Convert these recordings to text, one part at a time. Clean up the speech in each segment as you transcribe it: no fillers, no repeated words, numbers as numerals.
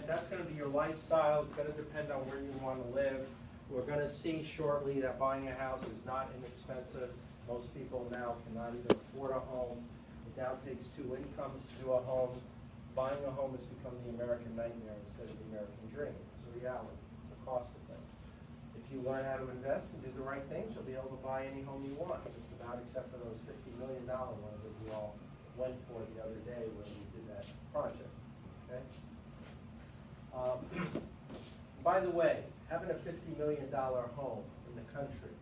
That's going to be your lifestyle. It's going to depend on where you want to live. We're going to see shortly that buying a house is not inexpensive. Most people now cannot even afford a home. It now takes 2 incomes to do a home. Buying a home has become the American nightmare instead of the American dream. It's a reality. It's a cost of things. If you learn how to invest and do the right things, you'll be able to buy any home you want, just about, except for those $50 million ones that we all went for the other day when we did that project. Okay? By the way, having a $50 million home in the country,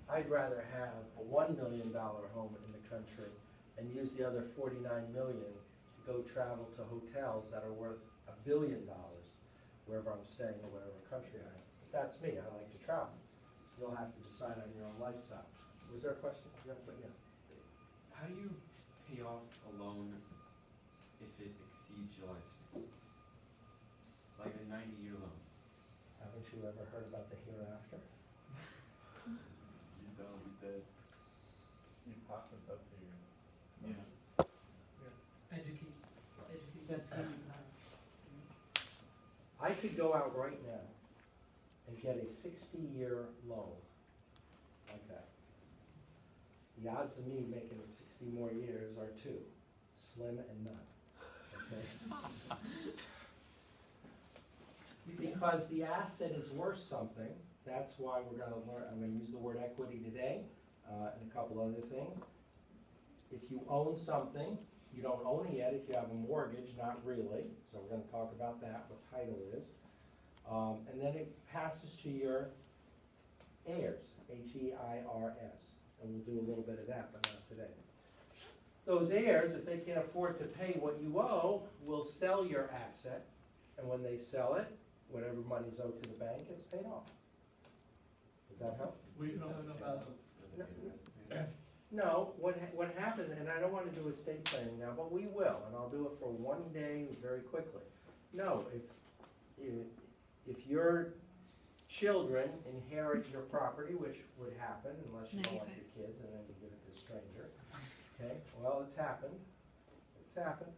I'd rather have a $1 million home in the country and use the other $49 million to go travel to hotels that are worth $1 billion wherever I'm staying or whatever country I am. But that's me. I like to travel. You'll have to decide on your own lifestyle. Was there a question? Yeah. How do you pay off a loan if it exceeds your lifespan? Like a 90-year loan? Haven't you ever heard about the hereafter? You don't, you did. You pass it up to you. Yeah. Educate. That's how you pass. I could go out right now and get a 60-year loan like that. The odds of me making it 60 more years are 2, slim and none. Okay? Because the asset is worth something. That's why we're going to learn. I'm going to use the word equity today and a couple other things. If you own something, you don't own it yet if you have a mortgage, not really. So we're going to talk about that, what title is. And then it passes to your heirs, H-E-I-R-S. And we'll do a little bit of that, but not today. Those heirs, if they can't afford to pay what you owe, will sell your asset. And when they sell it, whatever money's owed to the bank gets paid off. Does that help? We don't know about No, what happens, and I don't want to do estate planning now, but we will, and I'll do it for one day very quickly. No, if your children inherit your property, which would happen unless you don't like your kids and then you give it to a stranger. Okay, well, it's happened. It's happened.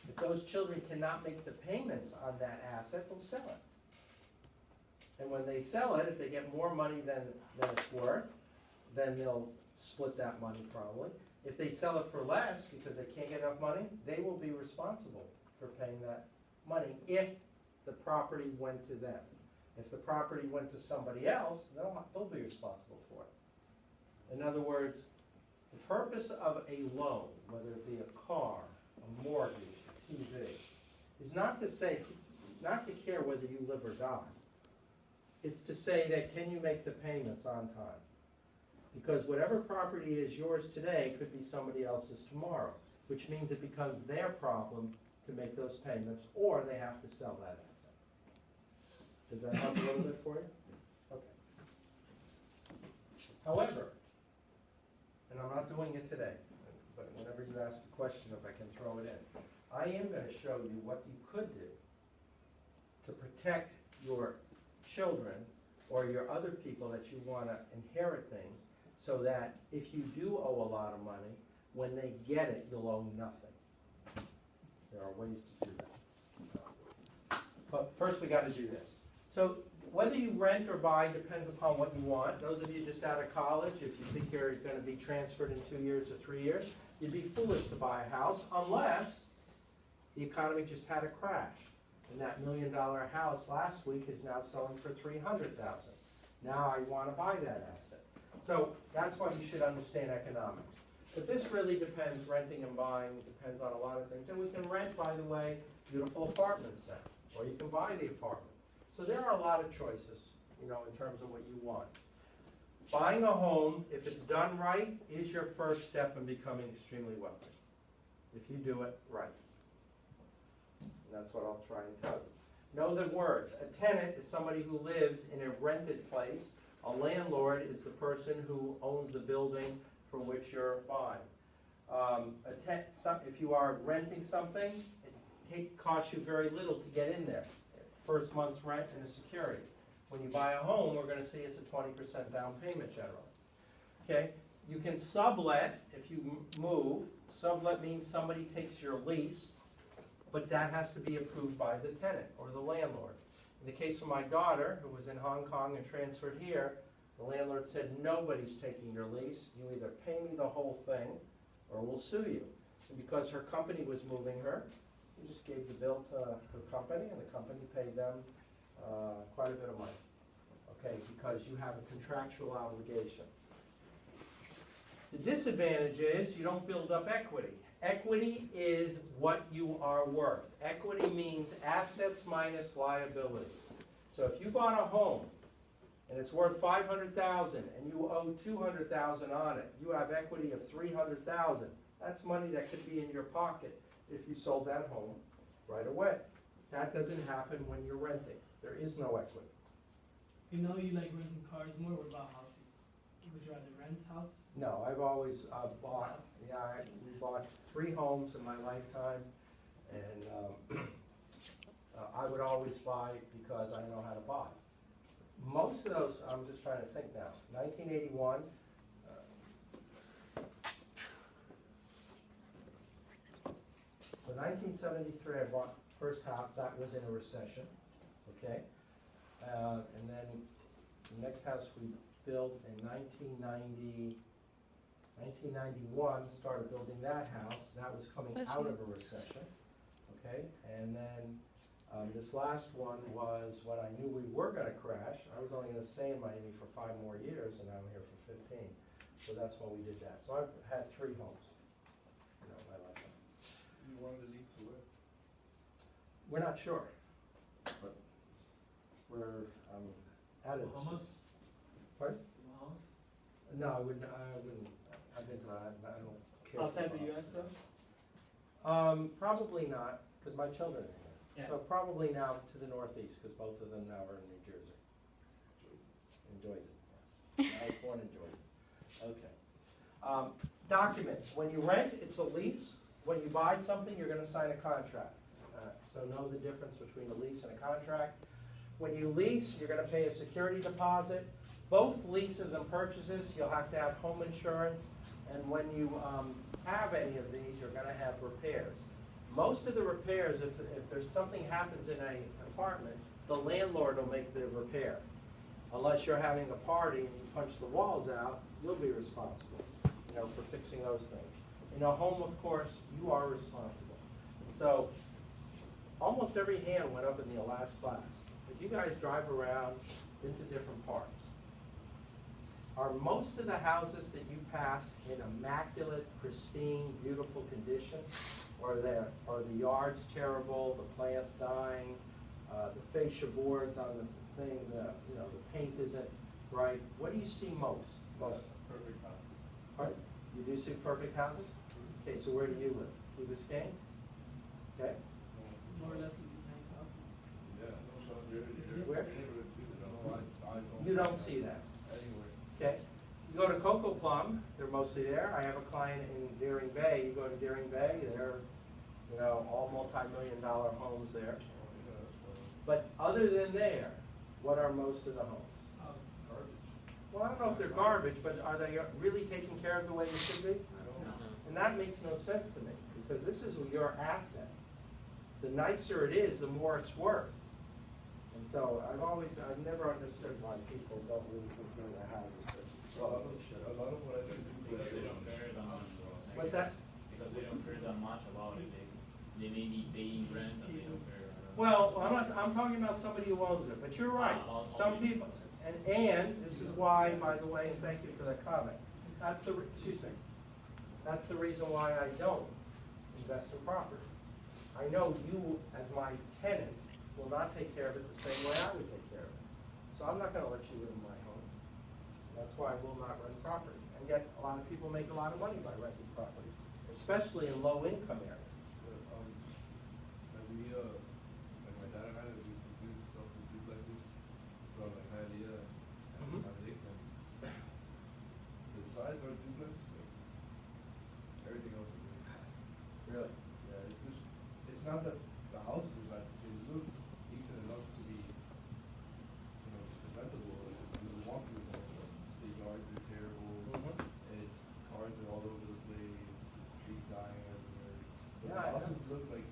If those children cannot make the payments on that asset, they'll sell it. And when they sell it, if they get more money than it's worth, then they'll split that money probably. If they sell it for less because they can't get enough money, they will be responsible for paying that money if the property went to them. If the property went to somebody else, they'll be responsible for it. In other words, the purpose of a loan, whether it be a car, a mortgage, a TV, is not to care whether you live or die. It's to say that can you make the payments on time? Because whatever property is yours today could be somebody else's tomorrow, which means it becomes their problem to make those payments, or they have to sell that asset. Does that help a little bit for you? Okay. However, and I'm not doing it today, but whenever you ask a question, if I can throw it in, I am going to show you what you could do to protect your children or your other people that you want to inherit things, so that if you do owe a lot of money, when they get it, you'll owe nothing. There are ways to do that. But first we got to do this. So whether you rent or buy depends upon what you want. Those of you just out of college, if you think you're going to be transferred in 2 years or 3 years, you'd be foolish to buy a house unless the economy just had a crash. And that $1 million house last week is now selling for $300,000. Now I want to buy that asset. So that's why you should understand economics. But this really depends, renting and buying depends on a lot of things. And we can rent, by the way, beautiful apartments now, or you can buy the apartment. So there are a lot of choices, in terms of what you want. Buying a home, if it's done right, is your first step in becoming extremely wealthy. If you do it right. And that's what I'll try and tell you. Know the words. A tenant is somebody who lives in a rented place. A landlord is the person who owns the building for which you're buying. If you are renting something, it costs you very little to get in there. First month's rent and a security. When you buy a home, we're going to see it's a 20% down payment generally. Okay? You can sublet if you move. Sublet means somebody takes your lease, but that has to be approved by the tenant or the landlord. In the case of my daughter, who was in Hong Kong and transferred here, the landlord said, nobody's taking your lease. You either pay me the whole thing, or we'll sue you. And because her company was moving her, he just gave the bill to her company, and the company paid them quite a bit of money, okay, because you have a contractual obligation. The disadvantage is you don't build up equity. Equity is what you are worth. Equity means assets minus liability. So if you bought a home and it's worth $500,000 and you owe $200,000 on it, you have equity of $300,000. That's money that could be in your pocket if you sold that home right away. That doesn't happen when you're renting. There is no equity. You know you like renting cars more. What about houses? Would you rather rent house? No, I've always bought, we bought 3 homes in my lifetime, and I would always buy because I know how to buy. Most of those, I'm just trying to think now, 1981, so 1973 I bought first house, that was in a recession, okay? And then the next house we built in 1991, started building that house. That was coming out of a recession, okay? And then this last one was when I knew we were gonna crash. I was only gonna stay in Miami for 5 more years, and I'm here for 15. So that's when we did that. So I've had 3 homes, you know, in my lifetime. You wanted to leave to where? We're not sure, but we're out of this. Bahamas? Pardon? Bahamas? No, I wouldn't, I've been to, I don't care. for Outside the Bahamas. US though? Probably not, because my children are here. Yeah. So probably now to the northeast, because both of them now are in New Jersey. Enjoys it, yes. I was born in Jersey. Okay. Documents, when you rent, it's a lease. When you buy something, you're gonna sign a contract. So know the difference between a lease and a contract. When you lease, you're gonna pay a security deposit. Both leases and purchases, you'll have to have home insurance. And when you have any of these, you're gonna have repairs. Most of the repairs, if there's something happens in an apartment, the landlord will make the repair. Unless you're having a party and you punch the walls out, you'll be responsible, you know, for fixing those things. In a home, of course, you are responsible. So almost every hand went up in the last class. If you guys drive around into different parts, are most of the houses that you pass in immaculate, pristine, beautiful condition? Or are the yards terrible, the plants dying, the fascia boards on the thing, you know, the paint isn't right? What do you see most? Perfect houses. Pardon? You do see perfect houses? Okay, so where do you live? Key Biscayne? Okay. More or less nice houses. Yeah, no, so you're Where? neighborhood too, you know, I don't. You don't see that. Anywhere. Okay. You go to Cocoa Plum, they're mostly there. I have a client in Deering Bay. You go to Deering Bay, they're, you know, all multi-million-dollar homes there. Oh, yeah, that's why. But other than there, what are most of the homes? Garbage. Well, I don't know if they're garbage, but are they really taken care of the way they should be? No. And that makes no sense to me, because this is your asset. The nicer it is, the more it's worth. And so I've never understood why people don't really take care of their houses. A lot of what I do. Because they don't care that much. What's that? Because they don't care that much about it. They may be paying rent and they don't care. Well, I'm talking about somebody who owns it, but you're right. Some people, and this is why, by the way, and thank you for that comment. That's the reason why I don't invest in property. I know you, as my tenant, will not take care of it the same way I would take care of it. So I'm not gonna let you live in my home. That's why I will not rent property. And yet, a lot of people make a lot of money by renting property, especially in low-income areas. Like my dad and I, we do stuff with duplexes from like Hialeah and Mhm. Lakes, and the size of our duplex, like, everything else is great. Really? Yeah, it's not that the houses are not, they look decent enough to be, you know, presentable. You walk through them, the yards are terrible, and it's cars are all over the place, trees dying everywhere. Yeah, The I know. houses look like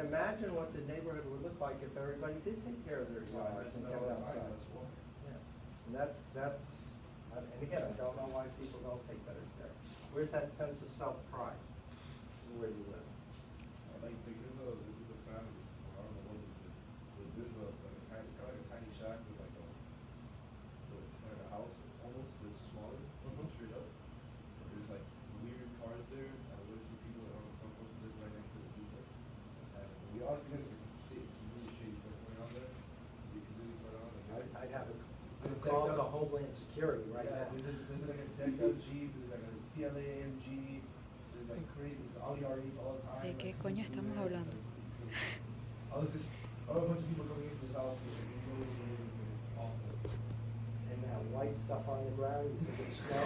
imagine what the neighborhood would look like if everybody did take care of their yards and kept outside. Yeah, and and again, I don't know why people don't take better care. Where's that sense of self-pride where you live? Like, there's a family, I don't know what it is, but there's a, like a tiny, it's kind of like a tiny shack with like it's kind of a house, almost, but it's smaller, straight up. But there's like weird cars there, I always see people that are on the front porch live right next to the duplex. And we honestly get some really shady stuff going on there, you can really put on. I'd have a call to Homeland Security right now. There's like a decked out Jeep, there's like a CLA AMG, there's like crazy, there's Audi R8s all the time. ¿De qué like, coño crazy estamos vans, hablando? like, I was just, a bunch of people coming into this house, and you know, it's awful. And that white stuff on the ground, you think it's snow?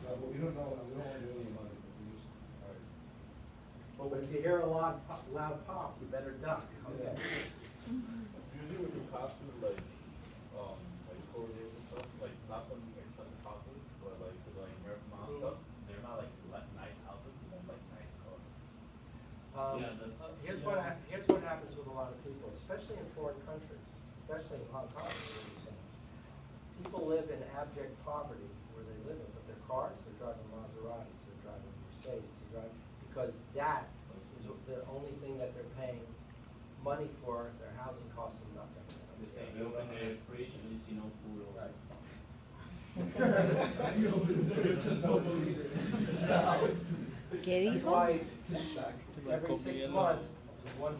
No, but we don't know, we don't want to do any money, so we just, alright. But if you hear a loud pop, you better duck, okay? Usually when you pass through like corridors and stuff, like not from expensive houses, but like to like American mom stuff, they're not like nice houses, but they're like nice cars. Yeah, that's- Here's what happens with a lot of people, especially in foreign countries, especially in Hong Kong. where you're saying. People live in abject poverty where they live in, but their cars, they're driving Maseratis, they're driving Mercedes, they're driving, because that is the only thing that they're paying money for. Their housing costs them nothing. The same, you open the fridge and you see no food or. Right. You open the fridge, there's no booze. ¿Qué That's dijo? why It's a shack. every 6 months, one